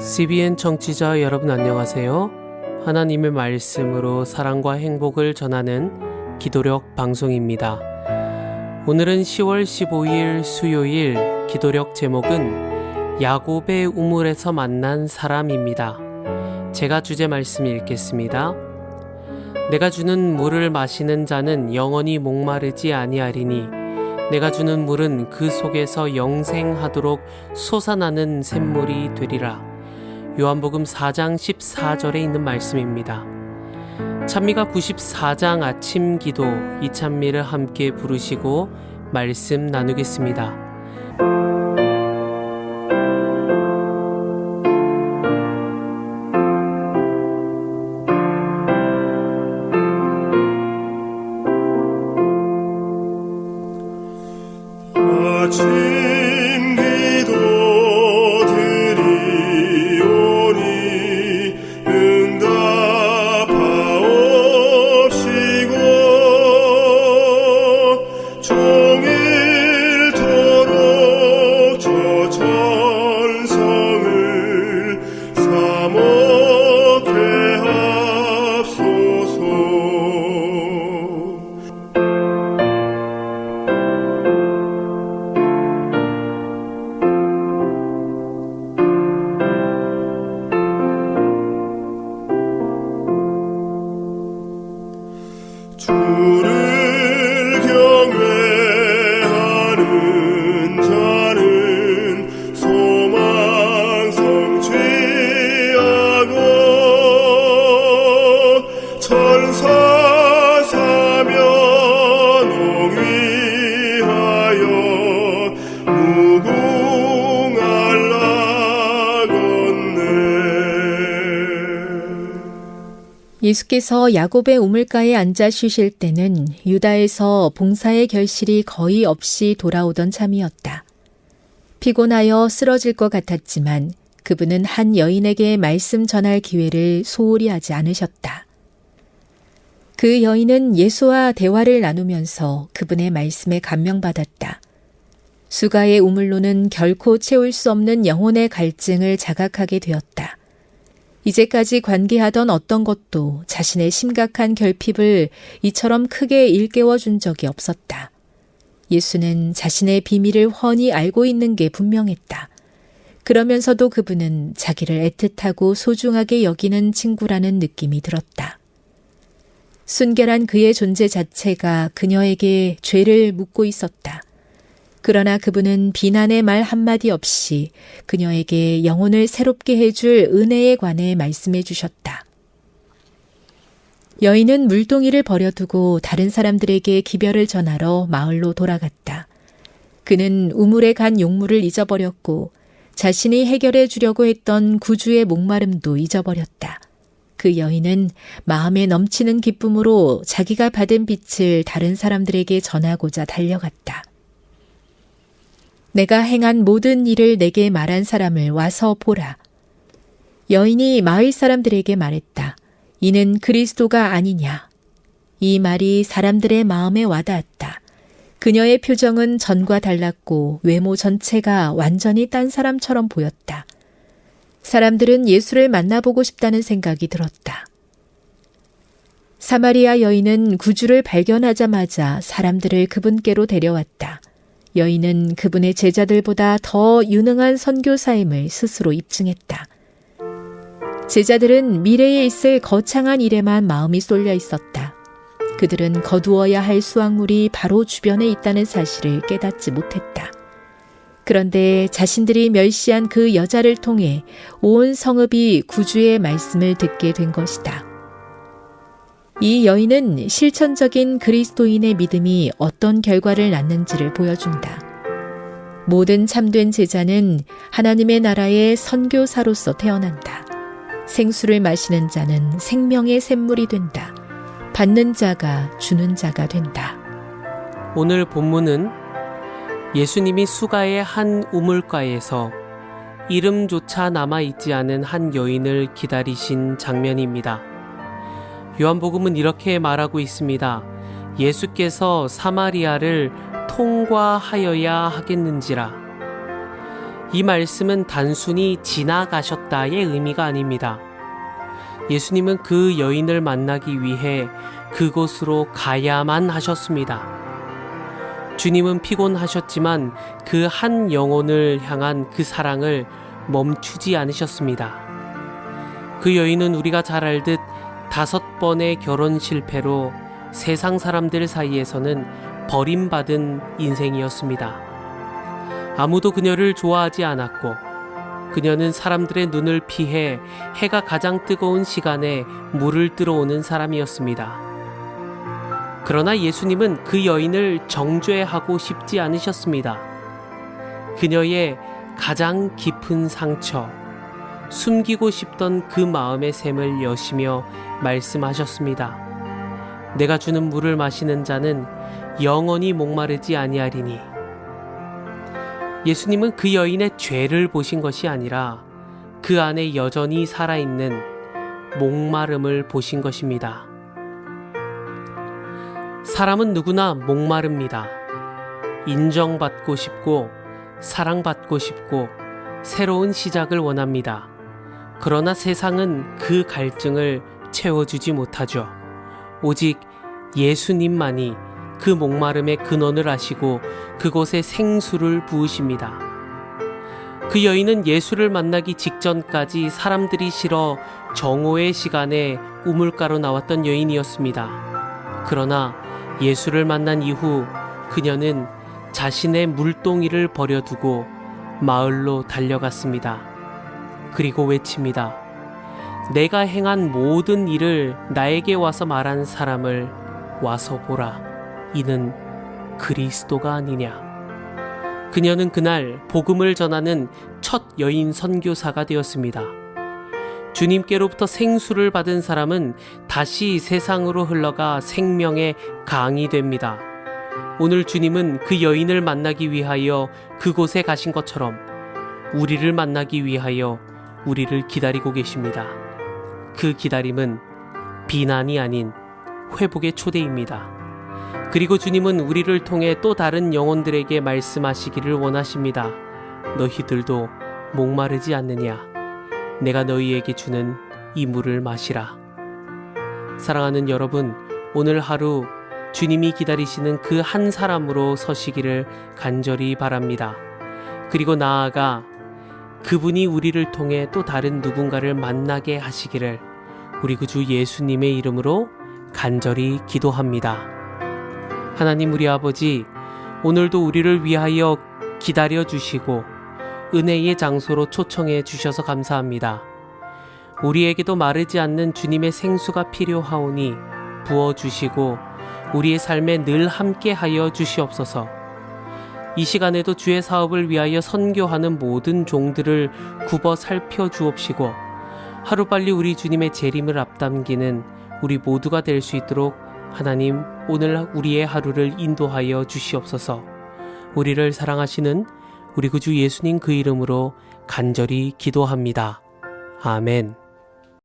CBN 청취자 여러분 안녕하세요. 하나님의 말씀으로 사랑과 행복을 전하는 기도력 방송입니다. 오늘은 10월 15일 수요일, 기도력 제목은 야곱의 우물에서 만난 사람입니다. 제가 주제 말씀 읽겠습니다. 내가 주는 물을 마시는 자는 영원히 목마르지 아니하리니 내가 주는 물은 그 속에서 영생하도록 솟아나는 샘물이 되리라. 요한복음 4장 14절에 있는 말씀입니다. 찬미가 94장 아침 기도, 이 찬미를 함께 부르시고 말씀 나누겠습니다. 아침 기도 주를 경외하는 자는 소망 성취하고 천사 사면 옹위하여 무궁할 나 걷네. 예수께서 야곱의 우물가에 앉아 쉬실 때는 유다에서 봉사의 결실이 거의 없이 돌아오던 참이었다. 피곤하여 쓰러질 것 같았지만 그분은 한 여인에게 말씀 전할 기회를 소홀히 하지 않으셨다. 그 여인은 예수와 대화를 나누면서 그분의 말씀에 감명받았다. 수가의 우물로는 결코 채울 수 없는 영혼의 갈증을 자각하게 되었다. 이제까지 관계하던 어떤 것도 자신의 심각한 결핍을 이처럼 크게 일깨워 준 적이 없었다. 예수는 자신의 비밀을 훤히 알고 있는 게 분명했다. 그러면서도 그분은 자기를 애틋하고 소중하게 여기는 친구라는 느낌이 들었다. 순결한 그의 존재 자체가 그녀에게 죄를 묻고 있었다. 그러나 그분은 비난의 말 한마디 없이 그녀에게 영혼을 새롭게 해줄 은혜에 관해 말씀해 주셨다. 여인은 물동이를 버려두고 다른 사람들에게 기별을 전하러 마을로 돌아갔다. 그는 우물에 간 용물을 잊어버렸고 자신이 해결해 주려고 했던 구주의 목마름도 잊어버렸다. 그 여인은 마음에 넘치는 기쁨으로 자기가 받은 빛을 다른 사람들에게 전하고자 달려갔다. 내가 행한 모든 일을 내게 말한 사람을 와서 보라. 여인이 마을 사람들에게 말했다. 이는 그리스도가 아니냐. 이 말이 사람들의 마음에 와닿았다. 그녀의 표정은 전과 달랐고 외모 전체가 완전히 딴 사람처럼 보였다. 사람들은 예수를 만나보고 싶다는 생각이 들었다. 사마리아 여인은 구주를 발견하자마자 사람들을 그분께로 데려왔다. 여인은 그분의 제자들보다 더 유능한 선교사임을 스스로 입증했다. 제자들은 미래에 있을 거창한 일에만 마음이 쏠려 있었다. 그들은 거두어야 할 수확물이 바로 주변에 있다는 사실을 깨닫지 못했다. 그런데 자신들이 멸시한 그 여자를 통해 온 성읍이 구주의 말씀을 듣게 된 것이다. 이 여인은 실천적인 그리스도인의 믿음이 어떤 결과를 낳는지를 보여준다. 모든 참된 제자는 하나님의 나라의 선교사로서 태어난다. 생수를 마시는 자는 생명의 샘물이 된다. 받는 자가 주는 자가 된다. 오늘 본문은 예수님이 수가의 한 우물가에서 이름조차 남아있지 않은 한 여인을 기다리신 장면입니다. 요한복음은 이렇게 말하고 있습니다. 예수께서 사마리아를 통과하여야 하겠는지라. 이 말씀은 단순히 지나가셨다의 의미가 아닙니다. 예수님은 그 여인을 만나기 위해 그곳으로 가야만 하셨습니다. 주님은 피곤하셨지만 그 한 영혼을 향한 그 사랑을 멈추지 않으셨습니다. 그 여인은 우리가 잘 알듯 5번의 결혼 실패로 세상 사람들 사이에서는 버림받은 인생이었습니다. 아무도 그녀를 좋아하지 않았고 그녀는 사람들의 눈을 피해 해가 가장 뜨거운 시간에 물을 들어오는 사람이었습니다. 그러나 예수님은 그 여인을 정죄하고 싶지 않으셨습니다. 그녀의 가장 깊은 상처, 숨기고 싶던 그 마음의 샘을 여시며 말씀하셨습니다. 내가 주는 물을 마시는 자는 영원히 목마르지 아니하리니. 예수님은 그 여인의 죄를 보신 것이 아니라 그 안에 여전히 살아있는 목마름을 보신 것입니다. 사람은 누구나 목마릅니다. 인정받고 싶고 사랑받고 싶고 새로운 시작을 원합니다. 그러나 세상은 그 갈증을 채워주지 못하죠. 오직 예수님만이 그 목마름의 근원을 아시고 그곳에 생수를 부으십니다. 그 여인은 예수를 만나기 직전까지 사람들이 싫어 정오의 시간에 우물가로 나왔던 여인이었습니다. 그러나 예수를 만난 이후 그녀는 자신의 물동이를 버려두고 마을로 달려갔습니다. 그리고 외칩니다. 내가 행한 모든 일을 나에게 와서 말한 사람을 와서 보라. 이는 그리스도가 아니냐. 그녀는 그날 복음을 전하는 첫 여인 선교사가 되었습니다. 주님께로부터 생수를 받은 사람은 다시 세상으로 흘러가 생명의 강이 됩니다. 오늘 주님은 그 여인을 만나기 위하여 그곳에 가신 것처럼 우리를 만나기 위하여 우리를 기다리고 계십니다. 그 기다림은 비난이 아닌 회복의 초대입니다. 그리고 주님은 우리를 통해 또 다른 영혼들에게 말씀하시기를 원하십니다. 너희들도 목마르지 않느냐? 내가 너희에게 주는 이 물을 마시라. 사랑하는 여러분, 오늘 하루 주님이 기다리시는 그 한 사람으로 서시기를 간절히 바랍니다. 그리고 나아가 그분이 우리를 통해 또 다른 누군가를 만나게 하시기를 우리 구주 예수님의 이름으로 간절히 기도합니다. 하나님 우리 아버지, 오늘도 우리를 위하여 기다려 주시고 은혜의 장소로 초청해 주셔서 감사합니다. 우리에게도 마르지 않는 주님의 생수가 필요하오니 부어주시고 우리의 삶에 늘 함께하여 주시옵소서. 이 시간에도 주의 사업을 위하여 선교하는 모든 종들을 굽어 살펴주옵시고 하루빨리 우리 주님의 재림을 앞당기는 우리 모두가 될 수 있도록 하나님 오늘 우리의 하루를 인도하여 주시옵소서. 우리를 사랑하시는 우리 구주 예수님 그 이름으로 간절히 기도합니다. 아멘.